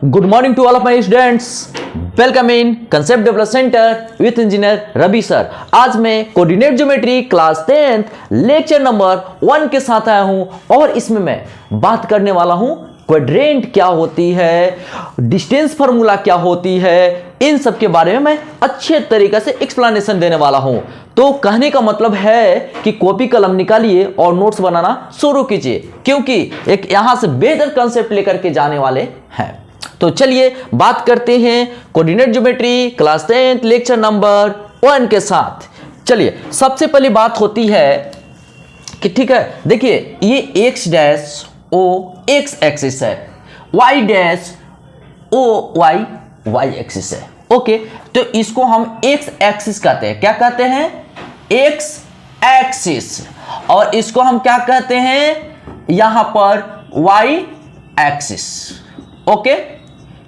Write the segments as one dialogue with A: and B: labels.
A: Good morning to all of my students. Welcome in Concept Development Center with Engineer Ravi sir. आज मैं coordinate geometry class 10th lecture number 1 के साथ आया हूं और इसमें मैं बात करने वाला हूं क्वाड्रेंट क्या होती है, डिस्टेंस फार्मूला क्या होती है, इन सब के बारे में मैं अच्छे तरीके से एक्सप्लेनेशन देने वाला हूं। तो कहने का मतलब है कि कॉपी कलम निकालिए और नोट्स बनाना शुरू कीजिए, क्योंकि एक यहां से बेहतर कंसेप्ट लेकर के जाने वाले हैं। तो चलिए बात करते हैं coordinate geometry class 10th lecture number 1 के साथ। चलिए सबसे पहली बात होती है कि ठीक है, देखिए ये x dash O x axis है, y dash O y axis है। ओके, तो इसको हम x एक्सिस कहते हैं। क्या कहते हैं? x axis. और इसको हम क्या कहते हैं? यहां पर y एक्सिस। ओके,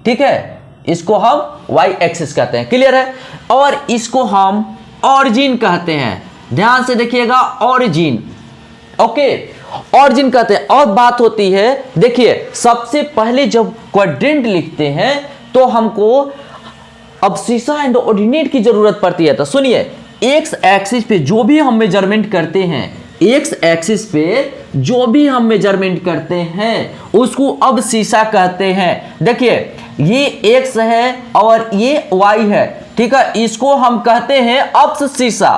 A: ठीक है, इसको हम y एक्सिस कहते हैं। क्लियर है? और इसको हम ऑरिजिन कहते हैं। ध्यान से देखिएगा, ऑरिजिन। ओके, ऑरिजिन कहते हैं। और बात होती है, देखिए सबसे पहले जब क्वाड्रेंट लिखते हैं तो हमको अब्सिसा एंड ऑर्डिनेट की जरूरत पड़ती है। तो सुनिए, एक्स एक्सिस पे जो भी हम मेजरमेंट करते हैं, एक्स एक्सिस पे जो भी हम मेजरमेंट करते हैं उसको अब्सिसा कहते हैं। देखिए ये एक्स है और ये वाई है, ठीक है, इसको हम कहते हैं अब्सिसा।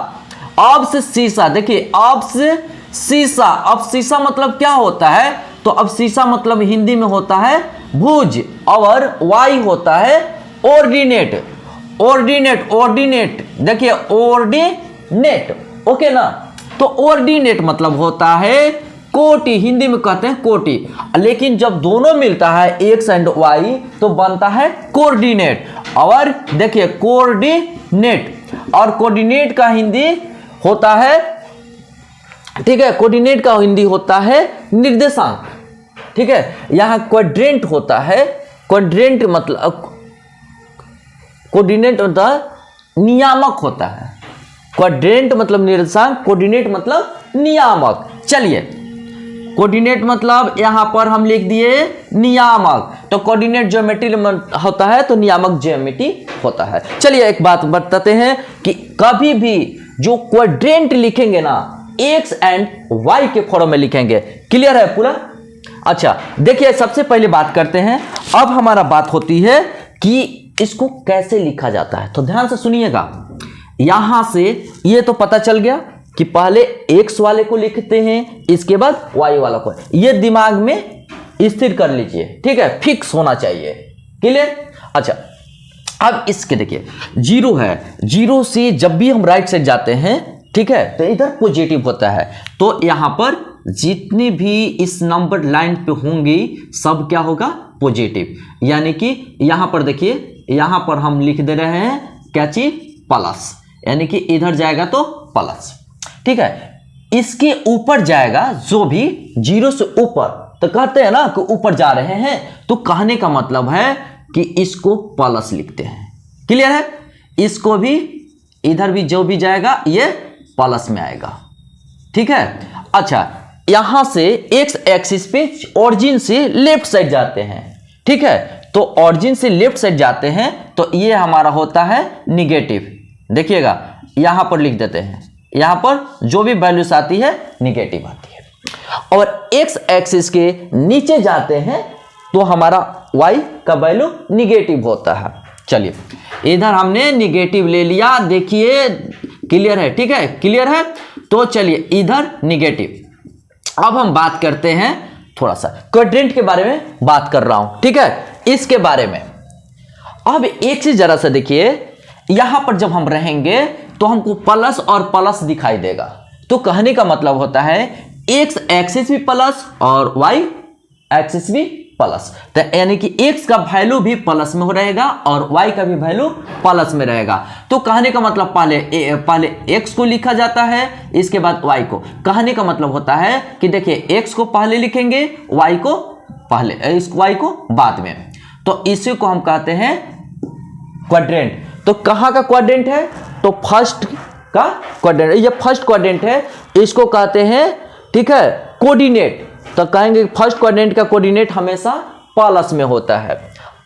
A: अब्सिसा, देखिए अब्सिसा, अब्सिसा मतलब क्या होता है? तो अब्सिसा मतलब हिंदी में होता है भुज, और वाई होता है ऑर्डिनेट। ऑर्डिनेट, ऑर्डिनेट, देखिए ऑर्डिनेट। ओके ना? तो ऑर्डिनेट मतलब होता है कोटि, हिंदी में कहते हैं कोटि। लेकिन जब दोनों मिलता है एक्स एंड वाई तो बनता है कोऑर्डिनेट। और देखिए कोऑर्डिनेट, और कोऑर्डिनेट का हिंदी होता है, ठीक है, कोऑर्डिनेट का हिंदी होता है निर्देशांक। ठीक है, यहां क्वाड्रेंट होता है, क्वाड्रेंट मतलब कोऑर्डिनेट मतलब नियामक होता है। क्वाड्रेंट मतलब निर्देशांक, कोऑर्डिनेट मतलब नियामक। चलिए, कोऑर्डिनेट मतलब यहां पर हम लिख दिए नियामक, तो कोऑर्डिनेट ज्योमेट्री होता है तो नियामक ज्योमेट्री होता है। चलिए एक बात बताते हैं कि कभी भी जो क्वाड्रेंट लिखेंगे ना, एक्स एंड वाई के फॉर्म में लिखेंगे। क्लियर है पूरा? अच्छा, देखिए सबसे पहले बात करते हैं। अब हमारा बात होती है कि इसको कैसे लिखा जाता है। तो ध्यान से सुनिएगा, यहां से ये तो पता चल गया कि पहले x वाले को लिखते हैं, इसके बाद y वाला को। ये दिमाग में स्थिर कर लीजिए, ठीक है, फिक्स होना चाहिए। क्लियर? अच्छा, अब इसके देखिए जीरो है, जीरो से जब भी हम राइट साइड जाते हैं, ठीक है, तो इधर पॉजिटिव होता है। तो यहां पर जितने भी इस नंबर लाइन पे होंगी सब क्या होगा? पॉजिटिव। यानी कि यहां पर देखिए, यहां पर हम लिख दे रहे हैं क्या चीज? प्लस, यानी कि इधर जाएगा तो प्लस। ठीक है, इसके ऊपर जाएगा जो भी जीरो से ऊपर, तो कहते हैं ना कि ऊपर जा रहे हैं, तो कहने का मतलब है कि इसको प्लस लिखते हैं। क्लियर है? इसको भी, इधर भी जो भी जाएगा ये प्लस में आएगा। ठीक है? अच्छा, यहां से एक्स एक्सिस पे ऑरिजिन से लेफ्ट साइड जाते हैं, ठीक है, तो ऑरिजिन से लेफ्ट साइड जाते हैं तो ये हमारा होता है निगेटिव। देखिएगा यहां पर लिख देते हैं, यहां पर जो भी वैल्यूज आती है निगेटिव आती है। और एक्स एक्सिस के नीचे जाते हैं तो हमारा y का वैल्यू निगेटिव होता है। चलिए इधर हमने निगेटिव ले लिया, देखिए क्लियर है? ठीक है, क्लियर है? तो चलिए इधर निगेटिव। अब हम बात करते हैं थोड़ा सा क्वाड्रेंट के बारे में बात कर रहा हूं, ठीक है, इसके बारे में। अब एक चीज जरा सा देखिए, यहां पर जब हम रहेंगे तो हमको प्लस और प्लस दिखाई देगा। तो कहने का मतलब होता है एक्स एक्सिस भी प्लस और वाई एक्सिस भी प्लस। तो यानी कि एक्स का वैल्यू भी प्लस में हो रहेगा और वाई का भी वैल्यू प्लस में रहेगा। तो कहने का मतलब पहले एक्स को लिखा जाता है, इसके बाद वाई को। कहने का मतलब होता है कि देखिए एक्स को पहले लिखेंगे, वाई को पहले, इस वाई को बाद में। तो इसी को हम कहते हैं क्वाड्रेंट। तो कहां का क्वाड्रेंट है? तो फर्स्ट का क्वाड्रेंट, ये फर्स्ट क्वाड्रेंट है, इसको कहते हैं, ठीक है, कोऑर्डिनेट। तो कहेंगे फर्स्ट क्वाड्रेंट का कोऑर्डिनेट हमेशा प्लस में होता है।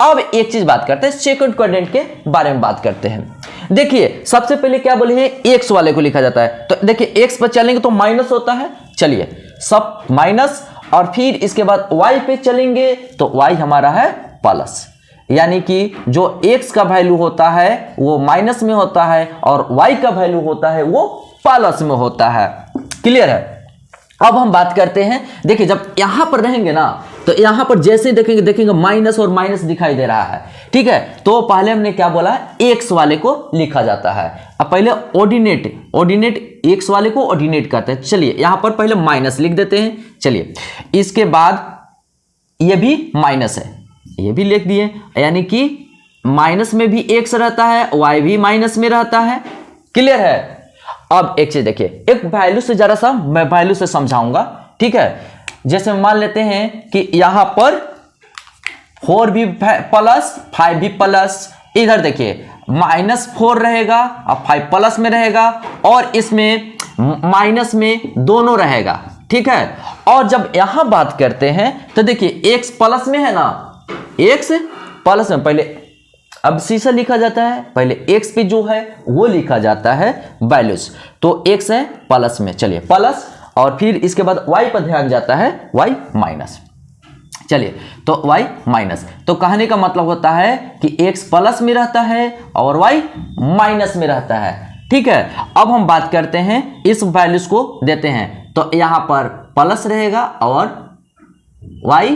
A: अब एक चीज बात करते हैं, सेकंड क्वाड्रेंट के बारे में बात करते हैं। देखिए सबसे पहले क्या बोले हैं, एक्स वाले को लिखा जाता है, तो देखिए एक्स पर चलेंगे तो माइनस होता है, चलिए सब माइनस, और फिर इसके बाद वाई पे चलेंगे तो वाई हमारा है प्लस, यानी कि जो x का वैल्यू होता है वो माइनस में होता है और y का वैल्यू होता है वो प्लस में होता है। क्लियर है। अब हम बात करते हैं, देखिए जब यहां पर रहेंगे ना तो यहां पर जैसे देखेंगे माइनस और माइनस दिखाई दे रहा है, ठीक है। तो पहले हमने क्या बोला, x वाले को लिखा जाता है। अब पहले ऑर्डिनेट x वाले को ऑर्डिनेट करते हैं। चलिए यहां पर पहले माइनस लिख देते हैं, चलिए इसके बाद ये भी माइनस है, ये भी लिख दिए, यानी कि माइनस में भी x रहता है, y भी माइनस में रहता है। क्लियर है। अब एक चीज देखिए, एक वैल्यू से जरा सा मैं वैल्यू से समझाऊंगा, ठीक है। जैसे मान लेते हैं कि यहां पर 4 भी प्लस 5 भी प्लस, इधर देखिए -4 रहेगा और 5 प्लस में रहेगा, और इसमें माइनस में दोनों रहेगा, ठीक है। और जब यहां बात करते हैं तो देखिए x प्लस में है ना, x प्लस में पहले अब शीशा लिखा जाता है, पहले x पे जो है वो लिखा जाता है वैल्यूज, तो x है प्लस में, चलिए प्लस, और फिर इसके बाद y पर ध्यान जाता है y माइनस, चलिए तो y माइनस। तो कहने का मतलब होता है कि x प्लस में रहता है और y माइनस में रहता है, ठीक है। अब हम बात करते हैं, इस वैल्यूज को देते हैं तो यहां पर प्लस रहेगा और y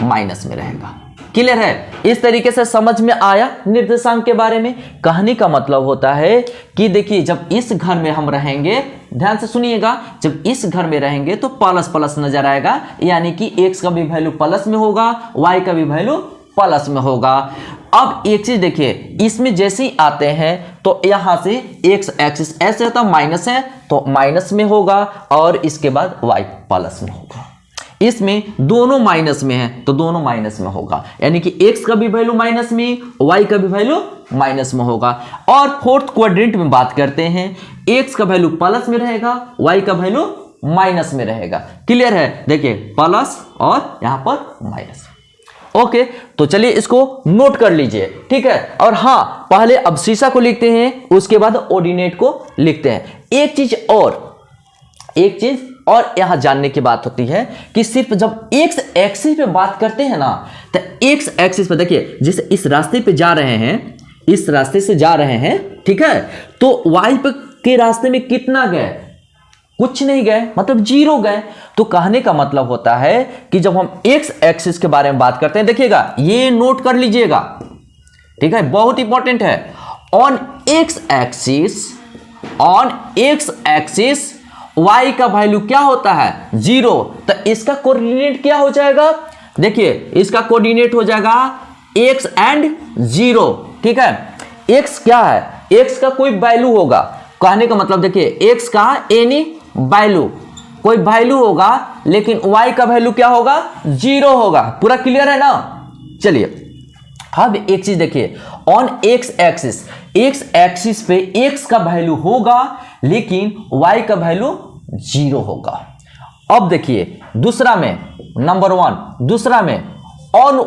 A: माइनस में रहेगा। क्लियर है। इस तरीके से समझ में आया निर्देशांक के बारे में। कहने का मतलब होता है कि देखिए जब इस घर में हम रहेंगे, ध्यान से सुनिएगा, जब इस घर में रहेंगे तो प्लस प्लस नजर आएगा, यानी कि x का भी वैल्यू प्लस में होगा, y का भी वैल्यू प्लस में होगा। अब एक चीज देखिए, इसमें जैसे ही आते हैं तो यहां से x एक्सिस ऐसे होता माइनस है तो माइनस में होगा, और इसके बाद y प्लस में होगा। इसमें दोनों माइनस में है तो दोनों माइनस में होगा, यानी कि x का भी वैल्यू माइनस में, y का भी वैल्यू माइनस में होगा। और फोर्थ क्वाड्रेंट में बात करते हैं, x का वैल्यू प्लस में रहेगा, y का वैल्यू माइनस में रहेगा। क्लियर है। देखिए प्लस और यहां पर माइनस। ओके, तो चलिए इसको नोट कर लीजिए, ठीक है। और हाँ, पहले अब शीशा को लिखते हैं, उसके बाद ऑर्डिनेट को लिखते हैं। एक चीज और यहां जानने की बात होती है कि सिर्फ जब x एक्सिस पे बात करते हैं ना, तो x एक्सिस पे देखिए, जैसे इस रास्ते पे जा रहे हैं, इस रास्ते से जा रहे हैं, ठीक है, तो y पे के रास्ते में कितना गए, कुछ नहीं गए, मतलब 0 गए। तो कहने का मतलब होता है कि जब हम x एक्सिस के बारे में बात करते हैं, देखिएगा ये नोट कर लीजिएगा, ठीक है, बहुत इंपॉर्टेंट है। ऑन x एक्सिस y का वैल्यू क्या होता है, 0, तो इसका कोऑर्डिनेट क्या हो जाएगा, देखिए इसका कोऑर्डिनेट हो जाएगा x एंड 0, ठीक है। x क्या है, x का कोई वैल्यू होगा, कहने का मतलब देखिए x का एनी वैल्यू, कोई वैल्यू होगा, लेकिन y का वैल्यू क्या होगा, 0 होगा। पूरा क्लियर है ना। चलिए अब एक चीज देखिए, ऑन x एक्सिस पे x का वैल्यू होगा, लेकिन y का वैल्यू 0 होगा। अब देखिए दूसरा में, नंबर 1, दूसरा में ऑन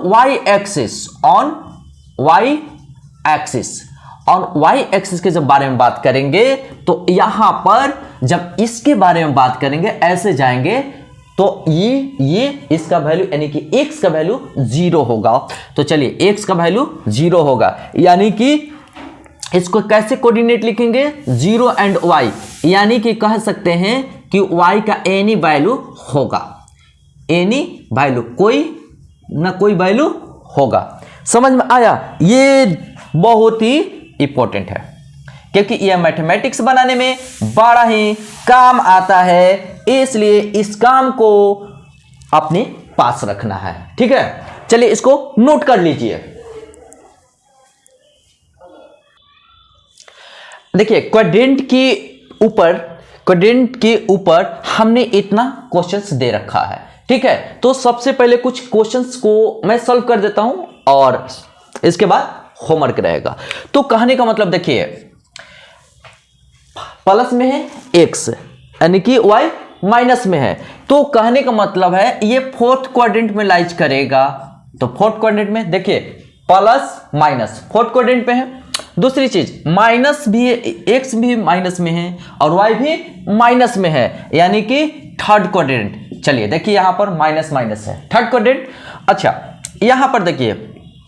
A: y एक्सिस के जब बारे में बात करेंगे तो यहां पर जब इसके बारे में बात करेंगे, ऐसे जाएंगे तो ये इसका वैल्यू, यानी कि x का वैल्यू 0 होगा। तो चलिए x का वैल्यू 0 होगा, यानी कि इसको कैसे कोऑर्डिनेट लिखेंगे, 0 एंड y, यानी कि कह सकते हैं कि y का एनी वैल्यू होगा, एनी वैल्यू, कोई ना कोई वैल्यू होगा। समझ में आया। ये बहुत ही इंपॉर्टेंट है, क्योंकि यह मैथमेटिक्स बनाने में बड़ा ही काम आता है, इसलिए इस काम को अपने पास रखना है, ठीक है। चलिए इसको नोट कर लीजिए। देखिए क्वाड्रेंट के ऊपर हमने इतना क्वेश्चंस दे रखा है, ठीक है। तो सबसे पहले कुछ क्वेश्चंस को मैं सॉल्व कर देता हूं और इसके बाद होमवर्क रहेगा। तो कहने का मतलब देखिए, प्लस में है x, यानी कि y माइनस में है, तो कहने का मतलब है ये फोर्थ क्वाड्रेंट में लाइज करेगा, तो फोर्थ क्वाड्रेंट में देखिए प्लस माइनस फोर्थ क्वाड्रेंट पे है। दूसरी चीज माइनस भी, एक्स भी माइनस में है और वाई भी माइनस में है, यानी कि थर्ड क्वाड्रेंट। चलिए देखिए यहां पर माइनस माइनस है, थर्ड क्वाड्रेंट। अच्छा यहां पर देखिए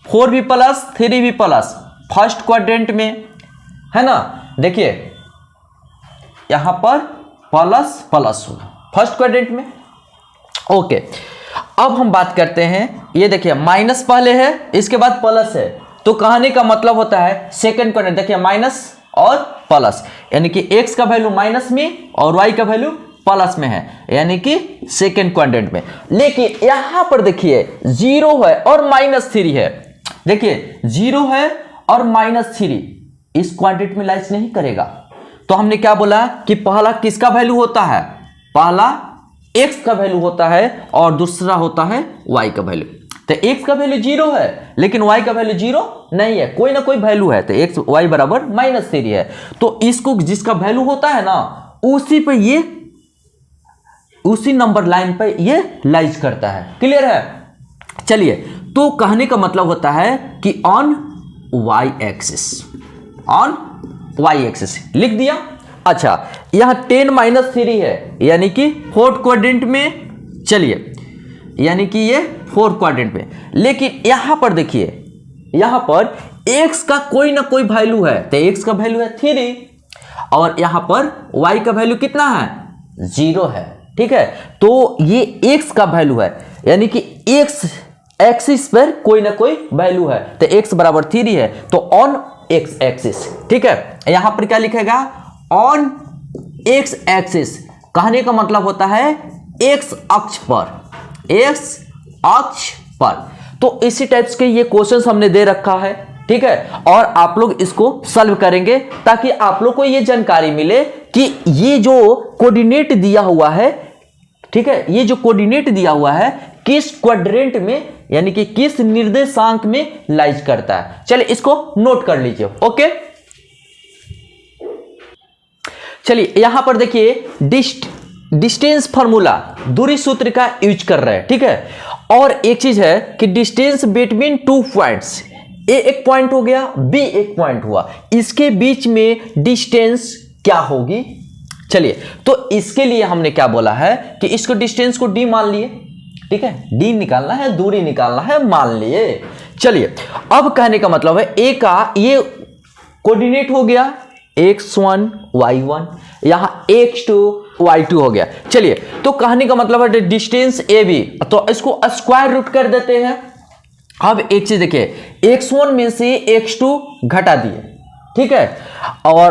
A: 4 भी प्लस 3 भी प्लस, फर्स्ट क्वाड्रेंट में है ना। देखिए यहां पर प्लस प्लस होगा फर्स्ट क्वाड्रेंट में। ओके अब हम बात करते हैं, ये देखिए माइनस पहले है इसके बाद प्लस है, तो कहने का मतलब होता है सेकंड क्वाड्रेंट। देखिए माइनस और प्लस, यानी कि x का वैल्यू माइनस में और y का वैल्यू प्लस में है, यानी कि सेकंड क्वाड्रेंट में। लेकिन यहां पर देखिए 0 है और -3 है। देखिए 0 है और -3 इस क्वाड्रेंट में लाइज नहीं करेगा। तो हमने क्या बोला कि पहला किसका वैल्यू होता है, पहला x का वैल्यू होता है और दूसरा होता है y का वैल्यू। तो x का वैल्यू 0 है लेकिन y का वैल्यू 0 नहीं है, कोई ना कोई वैल्यू है, तो x y बराबर -3 है। तो इसको जिसका वैल्यू होता है ना उसी पे ये, उसी नंबर लाइन पे ये लाइज करता है। क्लियर है। चलिए तो कहने का मतलब होता है कि on y axis, on y axis लिख दिया। अच्छा यहां 10 - 3 है यानी कि फोर्थ क्वाड्रेंट में। चलिए यानी कि ये फोर्थ क्वाड्रेंट में, लेकिन यहां पर देखिए यहां पर x का कोई ना कोई वैल्यू है, तो x का वैल्यू है 3 और यहां पर y का वैल्यू कितना है 0 है। ठीक है, तो ये x का वैल्यू है यानी कि x एक्सिस पर कोई ना कोई वैल्यू है, तो x बराबर 3 है, तो ऑन x एक्सिस। ठीक है, यहां पर क्या लिखेगा ऑन x एक्सिस, कहने का मतलब होता है x अक्ष पर, x अक्ष पर। तो इसी टाइप्स के ये क्वेश्चंस हमने दे रखा है। ठीक है, और आप लोग इसको सॉल्व करेंगे ताकि आप लोग को ये जानकारी मिले कि ये जो कोऑर्डिनेट दिया हुआ है, ठीक है, ये जो कोऑर्डिनेट दिया हुआ है किस क्वाड्रेंट में यानी कि किस निर्देशांक में लाइज करता है। चलिए इसको नोट कर लीजिए। ओके चलिए यहां पर देखिए डिस्टेंस फार्मूला, दूरी सूत्र का यूज कर रहे हैं। ठीक है, और एक चीज है कि डिस्टेंस बिटवीन 2 पॉइंट्स, ए एक पॉइंट हो गया, बी एक पॉइंट हुआ, इसके बीच में डिस्टेंस क्या होगी। चलिए तो इसके लिए हमने क्या बोला है कि इसको डिस्टेंस को डी मान लिए। ठीक है, डी निकालना है, दूरी निकालना है, मान लिए। चलिए अब कहने का मतलब है ए का ये कोऑर्डिनेट हो गया x1 y1, यहां x2 y2 हो गया। चलिए तो कहने का मतलब है डिस्टेंस ए बी, तो इसको स्क्वायर रूट कर देते हैं। अब एक चीज देखिए x1 में से x2 घटा दिए, ठीक है, और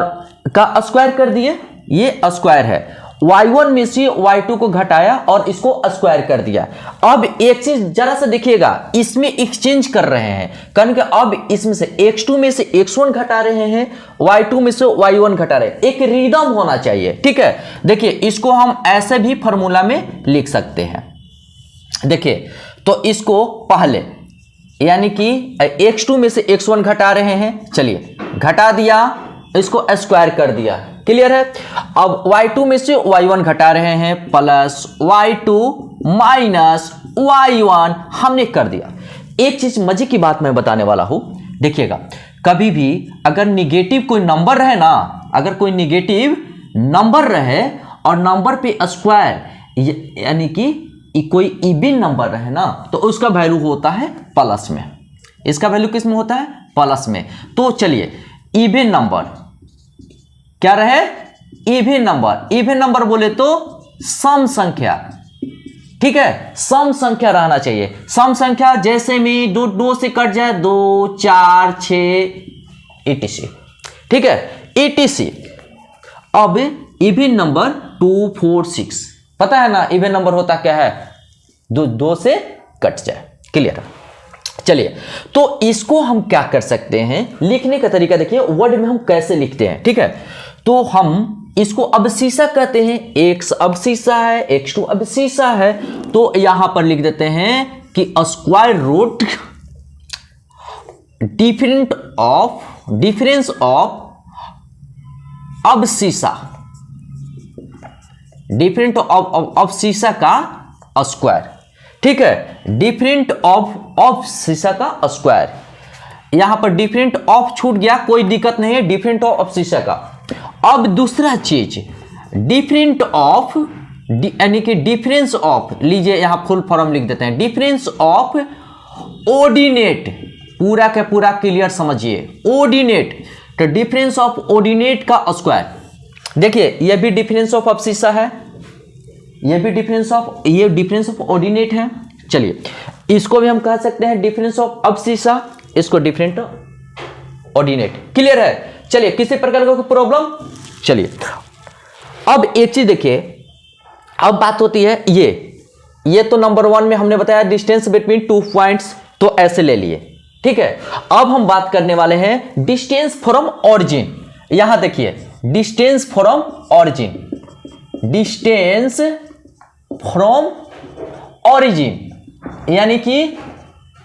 A: का स्क्वायर कर दिए, ये स्क्वायर है। y1 में से y2 को घटाया और इसको स्क्वायर कर दिया। अब एक चीज जरा सा देखिएगा, इसमें एक्सचेंज कर रहे हैं, कारण कि अब इसमें से x2 में से x1 घटा रहे हैं, y2 में से y1 घटा रहे हैं, एक रिदम होना चाहिए। ठीक है, देखिए इसको हम ऐसे भी फॉर्मूला में लिख सकते हैं। देखिए तो इसको पहले यानी कि x2 में से x1 घटा रहे हैं, चलिए घटा दिया, इसको स्क्वायर कर दिया। क्लियर है। अब y2 में से y1 घटा रहे हैं, प्लस y2 माइनस y1 हमने कर दिया। एक चीज मजे की बात मैं बताने वाला हूं, देखिएगा कभी भी अगर निगेटिव कोई नंबर रहे ना, अगर कोई निगेटिव नंबर रहे और नंबर पे स्क्वायर यानी कि कोई इवन नंबर रहे ना, तो उसका वैल्यू होता है प्लस में, इसका वैल्यू किस में होता है प्लस में। तो चलिए इवन नंबर क्या रहे, इवन नंबर, इवन नंबर बोले तो सम संख्या। ठीक है, सम संख्या रहना चाहिए। सम संख्या जैसे में दो से कट जाए, 2 4 6 etc। ठीक है, etc। अब इवन नंबर 2 4 6, पता है ना इवन नंबर होता क्या है, दो से कट जाए। क्लियर। चलिए तो इसको हम क्या कर सकते हैं, लिखने का तरीका देखिए, वर्ड में हम कैसे लिखते हैं। ठीक है, तो हम इसको अबसीसा कहते हैं, x अबसीसा है, x2 अबसीसा है, तो यहां पर लिख देते हैं कि square root difference of abscissa, difference of abscissa का स्क्वायर। ठीक है, डिफरेंट ऑफ शीशा का स्क्वायर, यहां पर डिफरेंट ऑफ छूट गया, कोई दिक्कत नहीं है, डिफरेंट ऑफ शीशा का। अब दूसरा चीज डिफरेंट ऑफ यानी कि डिफरेंस ऑफ, लीजिए यहां फुल फॉर्म लिख देते हैं, डिफरेंस ऑफ ऑर्डिनेट, पूरा के पूरा क्लियर समझिए, ऑर्डिनेट, तो डिफरेंस ऑफ ऑर्डिनेट का स्क्वायर। देखिए ये भी डिफरेंस ऑफ अबसिसा है, ये भी डिफरेंस ऑफ ऑर्डिनेट है। चलिए इसको भी हम कह सकते हैं डिफरेंस ऑफ अबसिसा, इसको डिफरेंट ऑर्डिनेट। क्लियर है? चलिए किसी प्रकार का प्रॉब्लम? चलिए अब एक चीज देखिए, अब बात होती है ये तो नंबर 1 में हमने बताया डिस्टेंस बिटवीन 2 पॉइंट्स, तो ऐसे ले लिए, ठीक है। अब हम बात करने वाले हैं डिस्टेंस फ्रॉम ऑरिजिन। यहां देखिए distance from origin, distance from origin यानी कि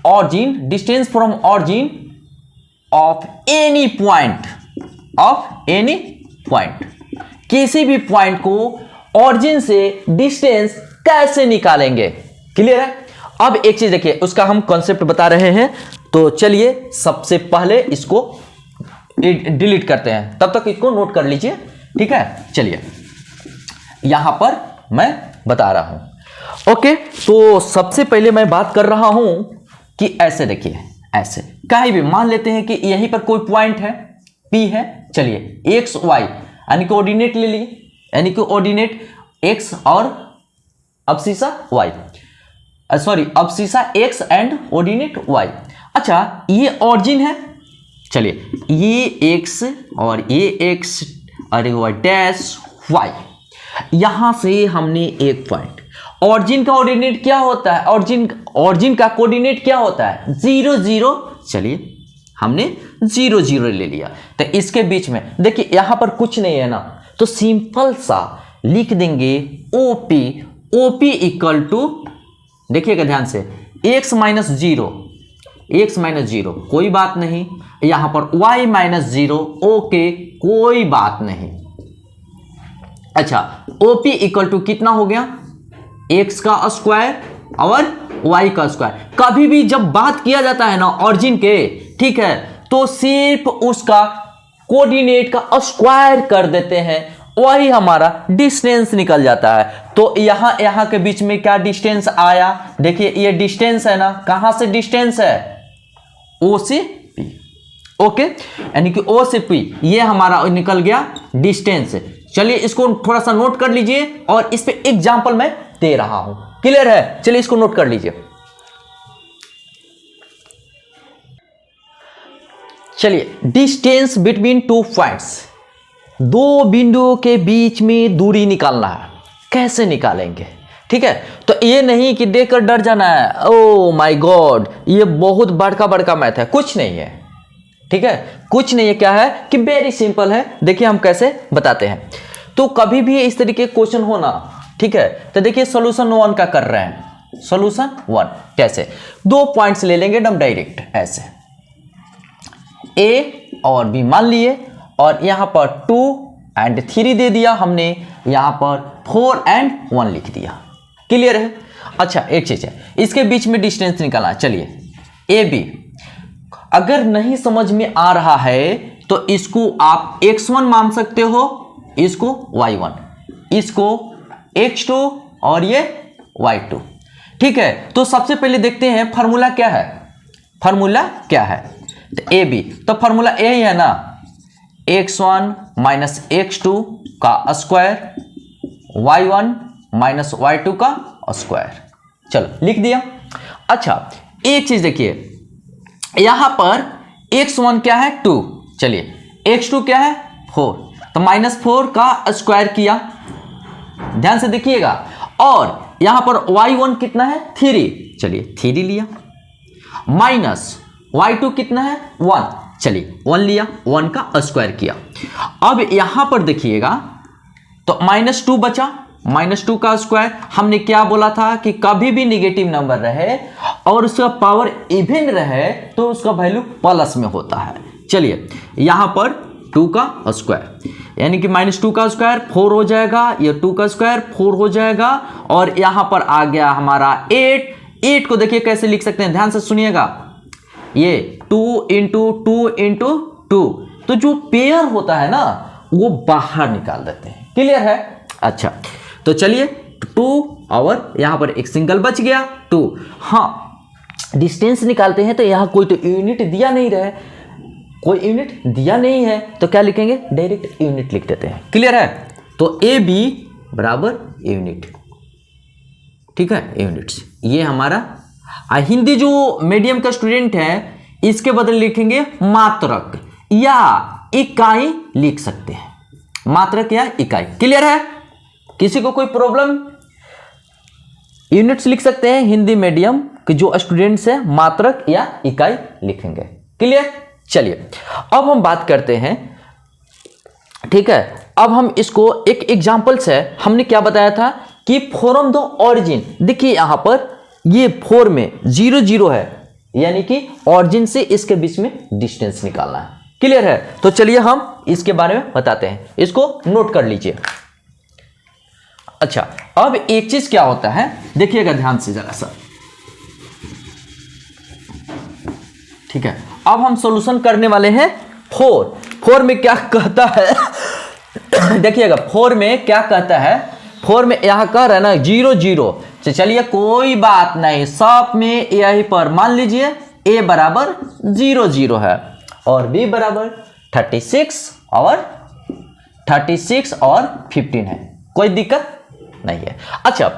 A: origin, distance from origin of any point, of any point, किसी भी पॉइंट को ऑरिजिन से डिस्टेंस कैसे निकालेंगे। क्लियर है? अब एक चीज देखिए, उसका हम कॉन्सेप्ट बता रहे हैं, तो चलिए सबसे पहले इसको डिलीट करते हैं, तब तक इसको नोट कर लीजिए, ठीक है। चलिए यहां पर मैं बता रहा हूं, ओके। तो सबसे पहले मैं बात कर रहा हूं कि ऐसे देखिए, ऐसे कहीं भी मान लेते हैं कि यहीं पर कोई पॉइंट है P है, चलिए एक्स वाई यानी कि ऑर्डिनेट ले लिए, यानी कि ऑर्डिनेट x और abscissa y, sorry abscissa x and ordinate y। अच्छा ये ऑरिजिन है, चलिए ये x और ये x और y डैश y, यहां से हमने एक पॉइंट, ऑरिजिन का ऑर्डिनेट क्या होता है, ऑरिजिन का कोऑर्डिनेट क्या होता है 0 0, चलिए हमने 0 0 ले लिया, तो इसके बीच में देखिए यहां पर कुछ नहीं है ना, तो सिंपल सा लिख देंगे OP इक्वल टू, देखिएगा ध्यान से, x माइनस 0, कोई बात नहीं, यहां पर y माइनस 0, ओके कोई बात नहीं। अच्छा OP इक्वल टू कितना हो गया, x का स्क्वायर और y का स्क्वायर। कभी भी जब बात किया जाता है ना ऑरिजिन के, ठीक है, तो सिर्फ उसका कोऑर्डिनेट का स्क्वायर कर देते हैं, वही हमारा डिस्टेंस निकल जाता है। तो यहां के बीच में क्या डिस्टेंस आया, देखिए ये डिस्टेंस है ना, कहां से डिस्टेंस है, O से P, ओके, यानी कि O से P ये हमारा निकल गया डिस्टेंस। चलिए इसको थोड़ा सा नोट कर लीजिए, और इस पे एग्जांपल मैं दे रहा हूं। क्लियर है? चलिए इसको नोट कर लीजिए। चलिए डिस्टेंस बिटवीन 2 पॉइंट्स, दो बिंदुओं के बीच में दूरी निकालना है, कैसे निकालेंगे, ठीक है। तो ये नहीं कि देखकर डर जाना है, ओ माय गॉड ये बहुत बड़का मैथ है, कुछ नहीं है, ठीक है, कुछ नहीं है। क्या है कि वेरी सिंपल है, देखिए हम कैसे बताते हैं। तो कभी भी इस तरीके क्वेश्चन होना, ठीक है, तो देखिए सॉल्यूशन 1 का कर रहे हैं, सॉल्यूशन 1 कैसे, 2 पॉइंट्स ले लेंगे एकदम डायरेक्ट, ऐसे A और B मान लिए, और यहां पर 2 एंड 3 दे दिया हमने, यहां पर 4 एंड 1 लिख दिया। क्लियर है? अच्छा एक चीज है, इसके बीच में डिस्टेंस निकालना। चलिए AB अगर नहीं समझ में आ रहा है तो इसको आप x1 मान सकते हो, इसको y1, इसको x2 और ये y2, ठीक है। तो सबसे पहले देखते हैं फार्मूला क्या है, फार्मूला क्या है, तो AB, तो फार्मूला यही है ना, x1 माइनस x2 का स्क्वायर, y1 माइनस y2 का स्क्वायर, चलो लिख दिया। अच्छा एक चीज देखिए, यहां पर x1 क्या है 2, चलिए x2 क्या है 4, तो माइनस 4 का स्क्वायर किया, ध्यान से देखिएगा, और यहां पर y1 कितना है 3, चलिए 3 लिया, माइनस y2 कितना है 1, चलिए 1 लिया, 1 का स्क्वायर किया। अब यहां पर देखिएगा तो -2 बचा, -2 का स्क्वायर, हमने क्या बोला था कि कभी भी नेगेटिव नंबर रहे और उसका पावर इवन रहे तो उसका वैल्यू प्लस में होता है। चलिए यहां पर 2 का स्क्वायर, यानी कि -2 का स्क्वायर 4 हो जाएगा, ये 2 का स्क्वायर 4 हो जाएगा, और यहां पर आ गया हमारा 8, 8 को देखिए कैसे लिख सकते हैं, ध्यान से सुनिएगा, ये 2 इंटू 2 इंटू 2, तो जो पेयर होता है ना वो बाहर निकाल देते हैं। क्लियर है? अच्छा, तो चलिए 2 और यहां पर एक सिंगल बच गया 2। हाँ, डिस्टेंस निकालते हैं तो यहां कोई तो यूनिट दिया नहीं रहे, कोई यूनिट दिया नहीं है तो क्या लिखेंगे, डायरेक्ट यूनिट लिख देते हैं। क्लियर है? तो ए बी बराबर यूनिट, ठीक है, यूनिट्स। ये हमारा हिंदी जो मीडियम का स्टूडेंट है इसके बदले लिखेंगे मात्रक या इकाई लिख सकते हैं, मात्रक या इकाई। क्लियर है? किसी को कोई प्रॉब्लम? यूनिट्स लिख सकते हैं हिंदी मीडियम के जो स्टूडेंट्स हैं, मात्रक या इकाई लिखेंगे। क्लियर? चलिए अब हम बात करते हैं, ठीक है, अब हम इसको एक एग्जांपल से, हमने क्या बताया था कि फ्रॉम द ऑरिजिन, देखिए यहां पर ये 4 में 0 0 है, यानी कि ऑरिजिन से इसके बीच में डिस्टेंस निकालना है। क्लियर है? तो चलिए हम इसके बारे में बताते हैं, इसको नोट कर लीजिए। अच्छा, अब एक चीज क्या होता है, देखिएगा ध्यान से जरा सा, ठीक है। अब हम सॉल्यूशन करने वाले हैं 4 में क्या कहता है देखिएगा 4 में क्या कहता है, 4 में यहां कह रहा है ना 0 0, तो चलिए कोई बात नहीं, सब में यहीं पर मान लीजिए a बराबर 0 0 है और b बराबर 36 और 15 है, कोई दिक्कत नहीं है। अच्छा,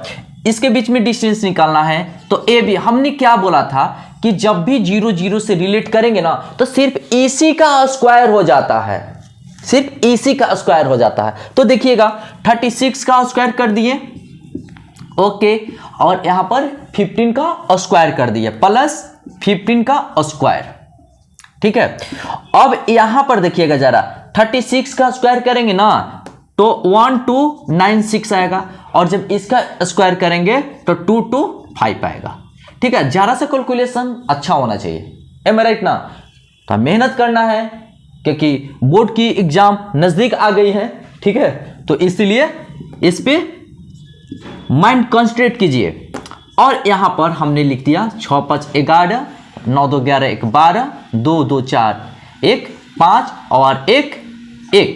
A: इसके बीच में डिस्टेंस निकालना है तो ए बी, हमने क्या बोला था कि जब भी 0 0 से रिलेट करेंगे ना तो सिर्फ AC का स्क्वायर हो जाता है, सिर्फ AC का स्क्वायर हो जाता है। तो देखिएगा 36 का स्क्वायर कर दिए, ओके, और यहां पर 15 का स्क्वायर कर दिए प्लस 15 का स्क्वायर, ठीक है। अब यहां पर देखिएगा जरा 36 का स्क्वायर करेंगे ना तो 1296 आएगा, और जब इसका स्क्वायर करेंगे तो 225 आएगा, ठीक है। जरा सा कैलकुलेशन अच्छा होना चाहिए, एम राइट ना? तो मेहनत करना है क्योंकि बोर्ड की एग्जाम नजदीक आ गई है, ठीक है, तो इसलिए इस पे माइंड कंसंट्रेट कीजिए। और यहां पर हमने लिख दिया 6 5 11, 9 2 11, 1 12, 2 2 4 1 5 और 1 1,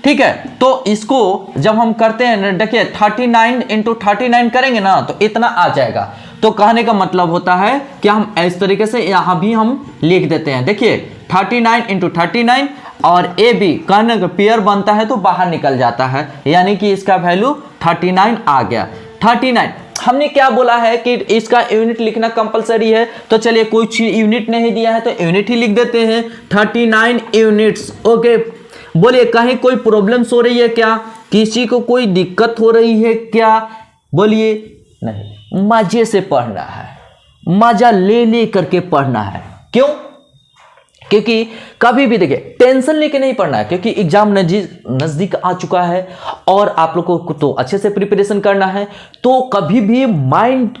A: ठीक है। तो इसको जब हम करते हैं, देखिए 39 इंटू 39 करेंगे ना तो इतना आ जाएगा। तो कहने का मतलब होता है कि हम इस तरीके से यहां भी हम लिख देते हैं, देखिए 39 इंटू 39 और ए बी कहने का पेयर बनता है तो बाहर निकल जाता है, यानी कि इसका वैल्यू 39 आ गया। 39 हमने क्या बोला है कि इसका यूनिट लिखना कंपलसरी है, तो चलिए कोई यूनिट नहीं दिया है तो यूनिट ही लिख देते हैं, 39 यूनिट्स। ओके, बोलिए कहीं कोई प्रॉब्लम्स हो रही है क्या, किसी को कोई दिक्कत हो रही है क्या? बोलिए नहीं, मजे से पढ़ना है, मजा ले ले करके पढ़ना है। क्यों? क्योंकि कभी भी देखिए टेंशन लेके नहीं पढ़ना है, क्योंकि एग्जाम नजदीक आ चुका है और आप लोगों को तो अच्छे से प्रिपरेशन करना है। तो कभी भी माइंड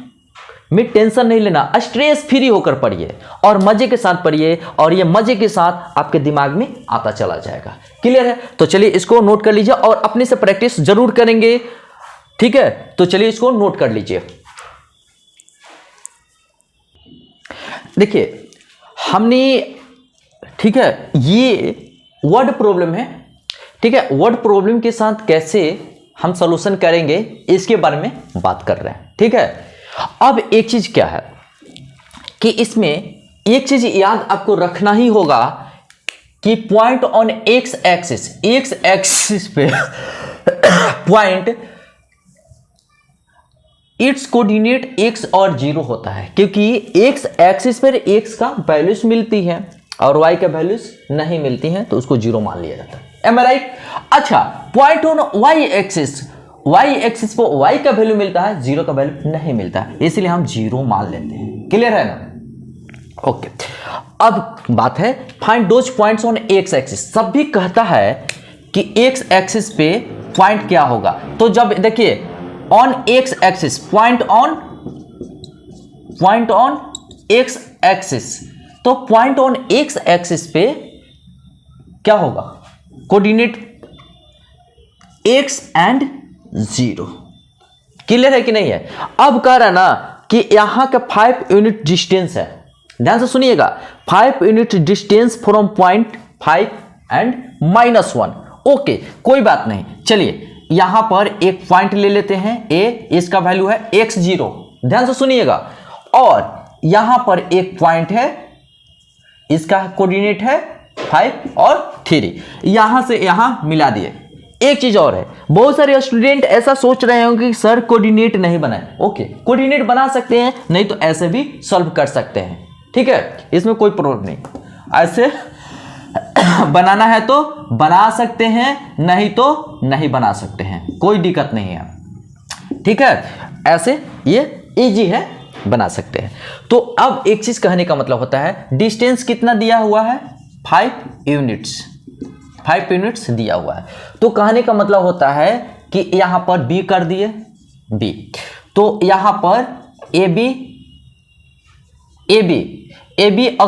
A: में टेंशन नहीं लेना, स्ट्रेस फ्री होकर पढ़िए और मजे के साथ पढ़िए, और ये मजे के साथ आपके दिमाग में आता चला जाएगा। क्लियर है? तो चलिए इसको नोट कर लीजिए और अपने से प्रैक्टिस जरूर करेंगे, ठीक है। तो चलिए इसको नोट कर लीजिए। देखिए हमने, ठीक है, ये वर्ड प्रॉब्लम है, ठीक है, वर्ड प्रॉब्लम के साथ कैसे हम सॉल्यूशन करेंगे इसके बारे में बात कर रहे हैं, ठीक है। अब एक चीज क्या है कि इसमें एक चीज याद आपको रखना ही होगा कि पॉइंट ऑन एक्स एक्सिस पे पॉइंट इट्स कोऑर्डिनेट x और 0 होता है, क्योंकि x एक्सिस पर x का वैल्यूज मिलती है और y का वैल्यूज नहीं मिलती हैं, तो उसको 0 मान लिया जाता है। एम आई राइट? अच्छा, पॉइंट ऑन y एक्सिस पर y का वैल्यू मिलता है, 0 का वैल्यू नहीं मिलता है, इसलिए हम 0 मान लेते हैं। क्लियर है ना? ओके, अब बात है find those points on x axis. सब भी कहता है कि x एक्सिस पे पॉइंट क्या होगा, तो जब देखिए on x axis, point on x axis, तो पॉइंट ऑन x एक्सिस पे क्या होगा, कोऑर्डिनेट x एंड 0। क्लियर है कि नहीं है? अब कह रहा ना कि यहाँ का 5 यूनिट डिस्टेंस है, ध्यान से सुनिएगा, 5 unit distance from point 5 and -1। Okay, कोई बात नहीं, चलिए यहां पर एक पॉइंट ले लेते हैं ए, इसका वैल्यू है x0, ध्यान से सुनिएगा, और यहां पर एक पॉइंट है, इसका कोऑर्डिनेट है 5 और 3, यहां से यहां मिला दिए। एक चीज और है, बहुत सारे स्टूडेंट ऐसा सोच रहे होंगे कि सर कोऑर्डिनेट नहीं बनाए। ओके, कोऑर्डिनेट बना सकते हैं, नहीं तो ऐसे भी सॉल्व कर सकते हैं, ठीक है, इसमें कोई प्रॉब्लम नहीं। ऐसे बनाना है तो बना सकते हैं, नहीं तो नहीं बना सकते हैं, कोई दिक्कत नहीं है, ठीक है, ऐसे ये इजी है, बना सकते हैं। तो अब एक चीज कहने का मतलब होता है, डिस्टेंस कितना दिया हुआ है, 5 यूनिट्स, 5 यूनिट्स दिया हुआ है, तो कहने का मतलब होता है कि यहां पर b कर दिए, b, तो यहां पर AB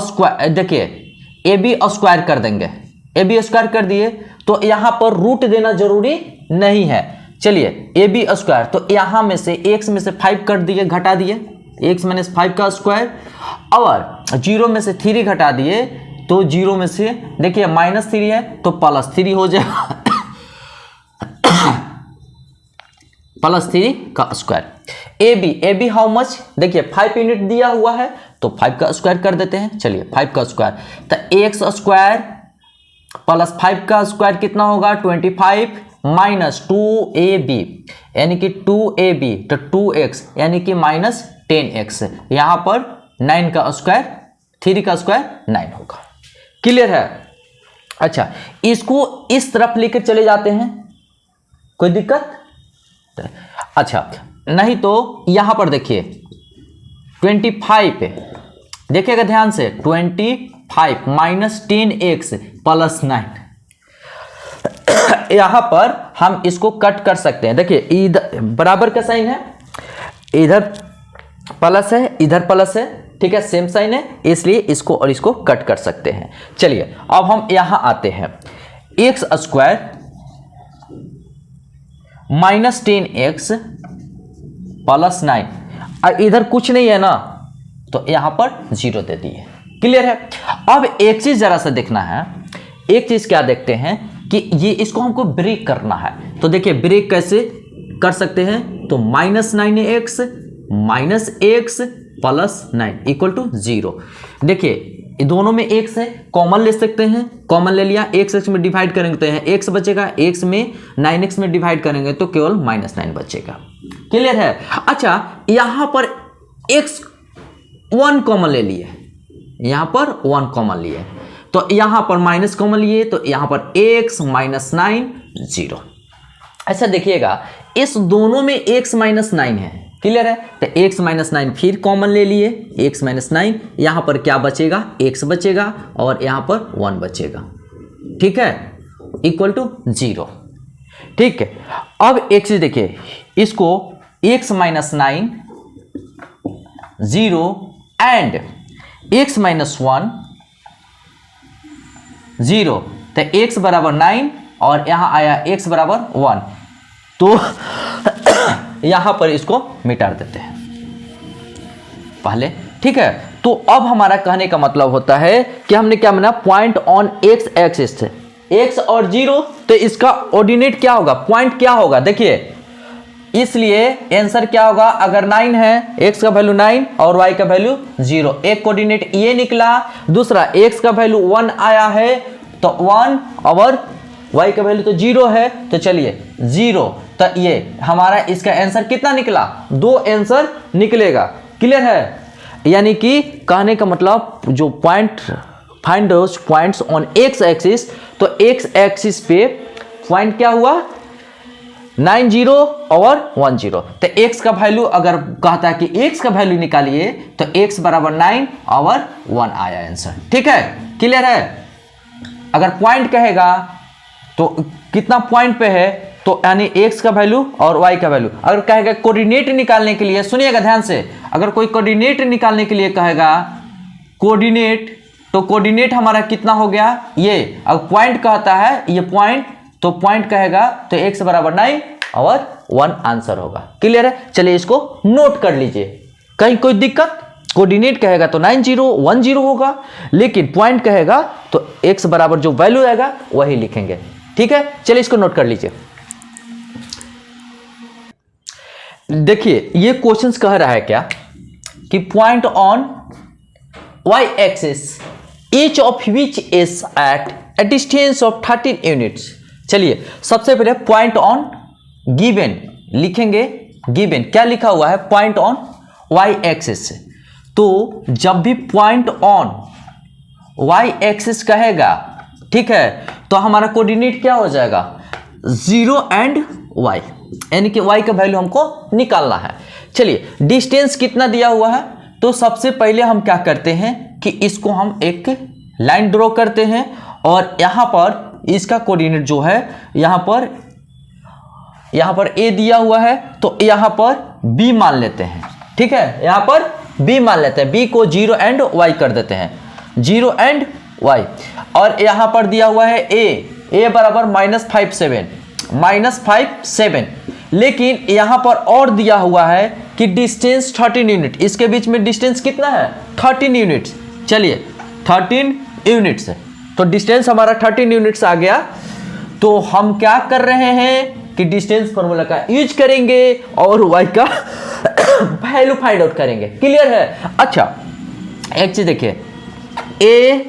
A: स्क्वायर, देखिए AB स्क्वायर कर देंगे, AB स्क्वायर कर दिए, तो यहां पर रूट देना जरूरी नहीं है। चलिए AB स्क्वायर, तो यहां में से x में से 5 कर दिए, घटा दिए, x माइनस 5 का स्क्वायर, और 0 में से 3 घटा दिए, तो 0 में से देखिए -3 है तो +3 हो जाएगा, +3 का स्क्वायर। AB हाउ मच, देखिए 5 यूनिट दिया हुआ है तो 5 का स्क्वायर कर देते हैं, चलिए 5 का स्क्वायर, तो x स्क्वायर प्लस 5 का स्क्वायर कितना होगा, 25 माइनस 2ab यानी कि 2ab, तो 2x यानी कि -10x, यहां पर 9 का स्क्वायर, 3 का स्क्वायर 9 होगा। क्लियर है? अच्छा, इसको इस तरफ लेकर चले जाते हैं, कोई दिक्कत? अच्छा, नहीं तो यहां पर देखिए 25, देखिएगा ध्यान से, 25 माइनस 10x प्लस 9, यहां पर हम इसको कट कर सकते हैं। देखिए इधर बराबर का साइन है, इधर प्लस है, इधर प्लस है, ठीक है, सेम साइन है, इसलिए इसको और इसको कट कर सकते हैं। चलिए अब हम यहां आते हैं, x square minus 10x plus 9, और इधर कुछ नहीं है ना, तो यहां पर 0 दे दिए। क्लियर है? अब एक चीज जरा सा देखना है, एक चीज क्या देखते हैं कि ये इसको हमको ब्रेक करना है, तो देखिए ब्रेक कैसे कर सकते हैं, तो -9x minus x plus 9 equal to 0। देखिए दोनों में x है, कॉमन ले सकते हैं, कॉमन ले लिया, x में डिवाइड करेंगे तो यहाँ x बचेगा, x में 9x में डिवाइड करेंगे तो केवल -9 बचेगा। क्लियर है? अच्छा, यहां पर x 1 कॉमन ले लिए, यहां पर 1 कॉमन लिए, तो यहां पर माइनस कॉमन लिए, तो यहां पर x माइनस 9 0। ऐसा देखिएगा इस दोनों में x माइनस 9 है। क्लियर है? तो x माइनस 9 फिर कॉमन ले लिए, x माइनस 9, यहां पर क्या बचेगा, x बचेगा और यहां पर 1 बचेगा, ठीक है, इक्वल टू 0। ठीक है, अब एक चीज देखिए, इसको x minus 9 0 and x minus 1 0, तो x बराबर 9 और यहां आया x बराबर 1, तो यहां पर इसको मिटा देते हैं पहले। ठीक है, तो अब हमारा कहने का मतलब होता है कि हमने क्या बना, पॉइंट ऑन एक्स एक्सिस थे, x और 0, तो इसका ऑर्डिनेट क्या होगा, पॉइंट क्या होगा, देखिए, इसलिए आंसर क्या होगा, अगर 9 है, x का वैल्यू 9 और y का वैल्यू 0, एक कोऑर्डिनेट ये निकला, दूसरा x का वैल्यू 1 आया है तो 1 और y का वैल्यू तो 0 है, तो चलिए 0, तो ये हमारा इसका आंसर कितना निकला, 2 आंसर निकलेगा। क्लियर है? यानी कि कहने का मतलब जो point, find those points on x axis, तो एक्स एक्सिस पे पॉइंट क्या हुआ, 9 0 और 1 0, तो x का वैल्यू अगर कहता है कि x का वैल्यू निकालिए, तो x बराबर 9 और 1 आया आंसर। ठीक है? क्लियर है? अगर पॉइंट कहेगा तो कितना पॉइंट पे है, तो यानी x का वैल्यू और y का वैल्यू। अगर कहेगा कोऑर्डिनेट निकालने के लिए, सुनिएगा ध्यान से, अगर कोई कोऑर्डिनेट निकालने के लिए कहेगा कोऑर्डिनेट, तो कोऑर्डिनेट हमारा कितना हो गया, ये अगर पॉइंट कहता है ये पॉइंट, तो पॉइंट कहेगा तो x बराबर 9 और 1 आंसर होगा। क्लियर है? चलिए इसको नोट कर लीजिए, कहीं कोई दिक्कत? कोऑर्डिनेट कहेगा तो 9010 होगा, लेकिन पॉइंट कहेगा तो x बराबर जो वैल्यू आएगा वही लिखेंगे। ठीक है, चलिए इसको नोट कर लीजिए। देखिए ये क्वेश्चंस कह रहा है क्या कि point on y axis each of which is at a distance of 13 units। चलिए सबसे पहले पॉइंट ऑन गिवन लिखेंगे। गिवन क्या लिखा हुआ है? Point on y axis. तो जब भी पॉइंट ऑन y एक्सिस कहेगा, ठीक है, तो हमारा कोऑर्डिनेट क्या हो जाएगा? 0 एंड y, यानी कि y का वैल्यू हमको निकालना है। चलिए डिस्टेंस कितना दिया हुआ है, तो सबसे पहले हम क्या करते हैं कि इसको हम एक लाइन ड्रॉ करते हैं और यहाँ पर इसका कोऑर्डिनेट जो है यहाँ पर a दिया हुआ है तो यहाँ पर b मान लेते हैं। ठीक है, यहाँ पर b मान लेते हैं, b को 0 एंड y कर देते हैं, 0 एंड y। और यहाँ पर दिया हुआ है a बराबर -57, लेकिन यहाँ पर और दिया हुआ है कि डिस्टेंस 13 यूनिट, इसके बीच में डिस्टेंस कितना है? 13 यूनिट्स। चलिए 13 यूनिट्स है, तो डिस्टेंस हमारा 13 यूनिट्स आ गया। तो हम क्या कर रहे हैं कि डिस्टेंस फॉर्मूला का यूज करेंगे और y का वैल्यू फाइंड आउट करेंगे। क्लियर है? अच्छा एक चीज देखिए, ए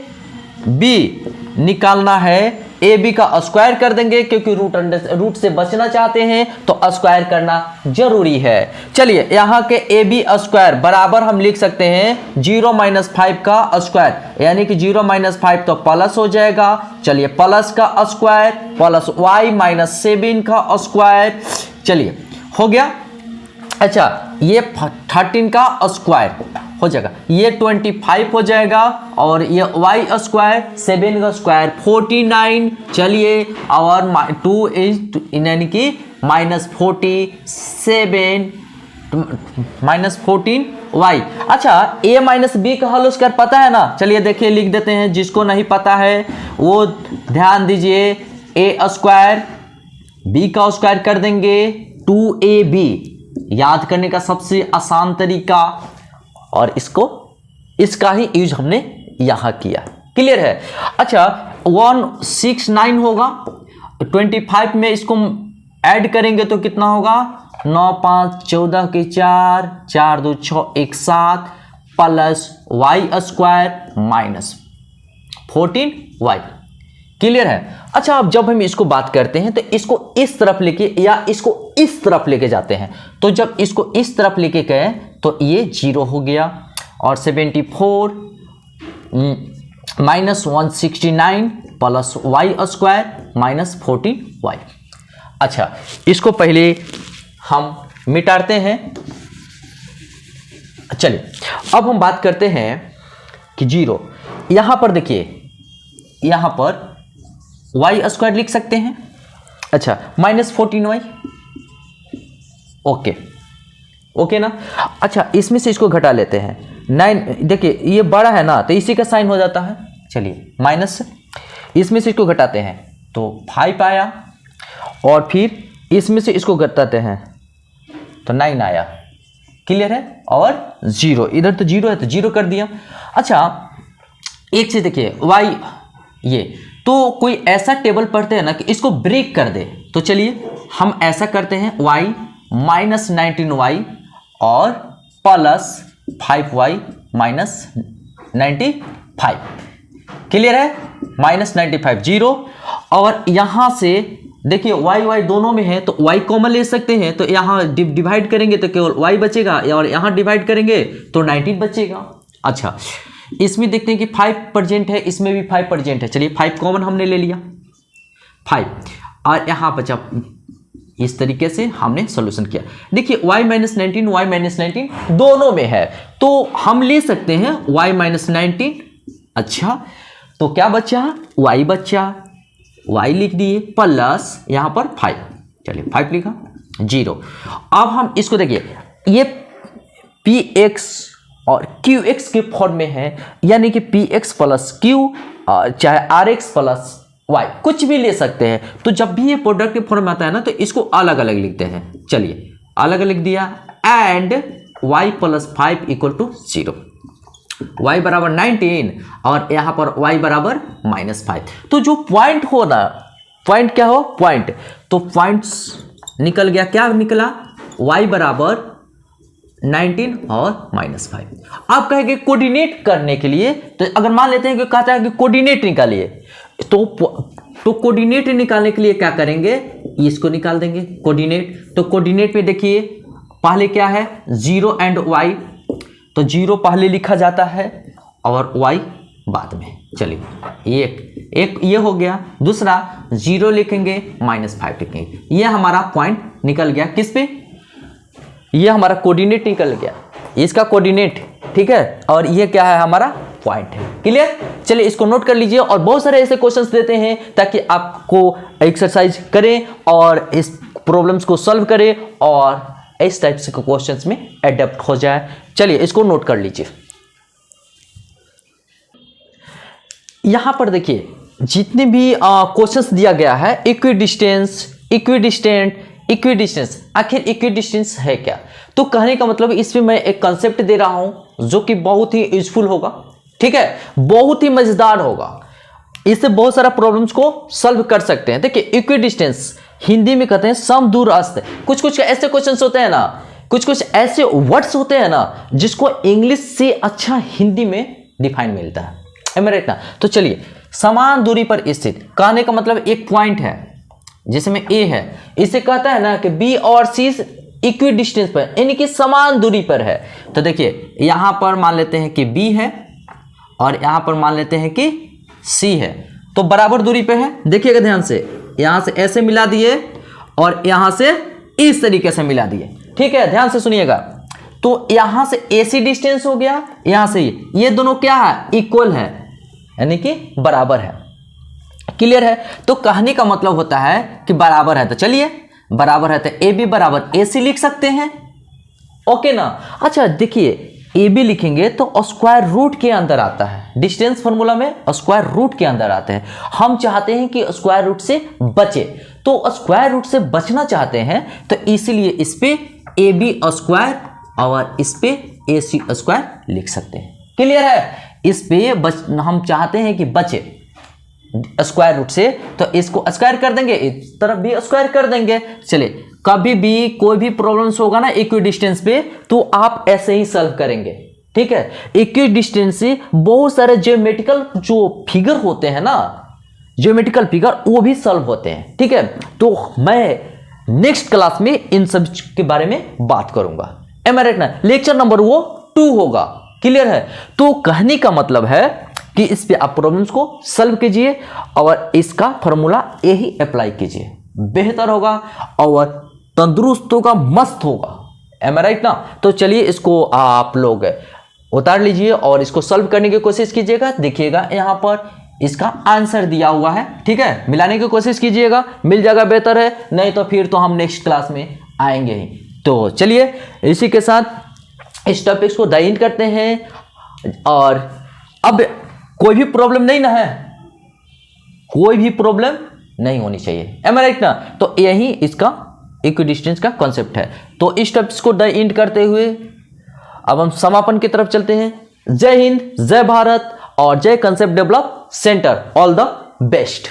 A: बी निकालना है, ए बी का स्क्वायर कर देंगे क्योंकि रूट से बचना चाहते हैं तो स्क्वायर करना जरूरी है। चलिए यहाँ के ए बी स्क्वायर बराबर हम लिख सकते हैं 0 - 5 का स्क्वायर, यानी कि 0 - 5 तो प्लस हो जाएगा। चलिए प्लस का स्क्वायर प्लस y - 7 का स्क्वायर, चलिए हो गया। अच्छा ये 13 का स्क्वायर हो जाएगा, ये 25 हो जाएगा और ये y स्क्वायर 7 का स्क्वायर 49। चलिए और 2 इज यानी कि -14y। अच्छा a - b का होल स्क्वायर पता है ना? चलिए देखिए लिख देते हैं, जिसको नहीं पता है वो ध्यान दीजिए। a स्क्वायर b का स्क्वायर कर देंगे 2ab, याद करने का सबसे आसान तरीका, और इसका ही यूज हमने यहां किया। क्लियर है? अच्छा 169 होगा, 25 में इसको ऐड करेंगे तो कितना होगा? 9 5 14 के 4 4 2 6 1 7 plus y square -14y। Clear है? अच्छा अब जब हम इसको बात करते हैं तो इसको इस तरफ लेके या इसको इस तरफ लेके जाते हैं, तो जब इसको इस तरफ लेके गए तो ये 0 हो गया और 74 -169 प्लस y स्क्वायर -14y। अच्छा इसको पहले हम मिटाते हैं। चलिए अब हम बात करते हैं कि 0, यहां पर देखिए, यहां पर y स्क्वायर लिख सकते हैं। अच्छा -14y, ओके ना? अच्छा इसमें से इसको घटा लेते हैं, 9 देखिए ये बड़ा है ना तो इसी का साइन हो जाता है। चलिए माइनस, इसमें से इसको घटाते हैं तो 5 आया और फिर इसमें से इसको घटाते हैं तो 9 आया। क्लियर है? और 0, इधर तो 0 है तो 0 कर दिया। अच्छा एक चीज देखिए, y ये तो कोई ऐसा टेबल पढ़ते हैं ना कि इसको ब्रेक कर दे, तो चलिए हम ऐसा करते हैं, y -19y और प्लस 5y -95। क्लियर है? -95 0, और यहां से देखिए y दोनों में है तो y कॉमन ले सकते हैं, तो यहां डिवाइड करेंगे तो केवल y बचेगा और यहां डिवाइड करेंगे तो 19 बचेगा। अच्छा इसमें देखते हैं कि 5% है, इसमें भी 5% है। चलिए 5 कॉमन हमने ले लिया 5 और यहां बचा। इस तरीके से हमने सॉल्यूशन किया। देखिए y -19 दोनों में है तो हम ले सकते हैं y -19। अच्छा तो क्या बचा? y बचा, y लिख दिए प्लस यहां पर 5। चलिए 5 लिखा 0। अब हम इसको देखिए, ये px और qx के फॉर्म में है, यानी कि px प्लस q चाहे rx प्लस y कुछ भी ले सकते हैं। तो जब भी ये प्रोडक्ट के फॉर्म में आता है ना तो इसको अलग अलग लिखते हैं। चलिए अलग अलग लिख दिया, and y plus 5 equal to 0, y बराबर 19 और यहाँ पर y बराबर -5। तो जो पॉइंट हो ना, पॉइंट क्या हो, पॉइंट, तो पॉइंट्स निकल गया, क्या निकला, y बराबर 19 और -5। आप कहेंगे कोऑर्डिनेट करने के लिए, तो अगर मान लेते हैं कि कहता है कि कोऑर्डिनेट निकालिए, तो कोऑर्डिनेट निकालने के लिए क्या करेंगे, इसको निकाल देंगे कोऑर्डिनेट। तो कोऑर्डिनेट में देखिए पहले क्या है 0 एंड y, तो 0 पहले लिखा जाता है और y बाद में। चलिए एक ये हो गया। दूसरा 0 लिखेंगे -5 लिखेंगे, ये हमारा पॉइंट निकल गया किस पे, ये हमारा कोऑर्डिनेट निकल गया, इसका कोऑर्डिनेट, ठीक है, और ये क्या है हमारा पॉइंट है। क्लियर? चलिए इसको नोट कर लीजिए। और बहुत सारे ऐसे क्वेश्चंस देते हैं ताकि आपको एक्सरसाइज करें और इस प्रॉब्लम्स को सॉल्व करें और इस टाइप से क्वेश्चंस में एडेप्ट हो जाए। चलिए इसको नोट कर लीजिए। यहां पर देखिए जितने भी क्वेश्चंस दिया गया है, इक्विडिस्टेंस, इक्विडिस्टेंट, इक्विडिस्टेंस, आखिर इक्विडिस्टेंस है क्या, तो कहने का मतलब इसमें मैं एक कंसेप्ट दे रहा हूं जो कि बहुत ही यूजफुल होगा, ठीक है, बहुत ही मजेदार होगा। इससे बहुत सारा प्रॉब्लम्स को सॉल्व कर सकते हैं। देखिए इक्विडिस्टेंस हिंदी में कहते हैं समदूरस्थ। कुछ कुछ ऐसे क्वेश्चंस होते हैं ना, कुछ कुछ ऐसे वर्ड्स होते हैं ना जिसको इंग्लिश से अच्छा हिंदी में डिफाइन मिलता है, राइट ना। तो चलिए समान दूरी पर स्थित, कहने का मतलब एक पॉइंट है जिसमें ए है, इसे कहता है ना कि बी और सी इक्वी डिस्टेंस पर, यानी कि समान दूरी पर है। तो देखिए यहां पर मान लेते हैं कि बी है और यहां पर मान लेते हैं कि सी है, तो बराबर दूरी पे है। देखिएगा ध्यान से, यहां से ऐसे मिला दिए और यहां से इस तरीके से मिला दिए, ठीक है, ध्यान से सुनिएगा। तो यहां से AC डिस्टेंस हो गया, यहां से ये दोनों क्या है, इक्वल है, यानी कि बराबर है। क्लियर है? तो कहने का मतलब होता है कि बराबर है, तो चलिए बराबर है तो AB बराबर AC लिख सकते हैं, ओके ना। अच्छा देखिए AB लिखेंगे तो स्क्वायर रूट के अंदर आता है, डिस्टेंस फॉर्मूला में स्क्वायर रूट के अंदर आते हैं। हम चाहते हैं कि स्क्वायर रूट से बचे, तो स्क्वायर रूट से बचना चाहते हैं, तो इसीलिए इस पे AB स्क्वायर और इस पे AC स्क्वायर लिख सकते हैं। क्लियर है? इस पे हम चाहते हैं कि बचे स्क्वायर रूट से, तो इसको स्क्वायर कर देंगे, इस तरफ भी स्क्वायर कर देंगे। चलिए कभी भी कोई भी प्रॉब्लम्स होगा ना इक्वी डिस्टेंस पे, तो आप ऐसे ही सॉल्व करेंगे, ठीक है। इक्वी डिस्टेंस से बहुत सारे ज्योमेट्रिकल जो फिगर होते हैं ना, ज्योमेट्रिकल फिगर, वो भी सॉल्व होते हैं, ठीक है। तो मैं नेक्स्ट क्लास में इन सब के बारे में बात करूंगा, राइट ना। लेक्चर नंबर वो 2 होगा। क्लियर है? तो कहने का मतलब है कि इस पे आप प्रॉब्लम्स को सॉल्व कीजिए और इसका फॉर्मूला यही अप्लाई कीजिए, बेहतर होगा और तंदुरुस्त होगा, मस्त होगा, राइट ना। तो चलिए इसको आप लोग उतार लीजिए और इसको सॉल्व करने की कोशिश कीजिएगा। देखिएगा यहाँ पर इसका आंसर दिया हुआ है, ठीक है, मिलाने की कोशिश कीजिएगा, मिल जाएगा बेहतर है, नहीं तो फिर तो हम नेक्स्ट क्लास में आएंगे ही। तो चलिए इसी के साथ इस टॉपिक्स को डाइंड करते हैं। और अब कोई भी प्रॉब्लम नहीं ना है, कोई भी प्रॉब्लम नहीं होनी चाहिए, राइट ना। तो यही इसका इक्विडिस्टेंस का कॉन्सेप्ट है। तो इस टॉपिक्स को डाइंड करते हुए अब हम समापन की तरफ चलते हैं। जय हिंद, जय भारत और जय concept develop centre. All the best.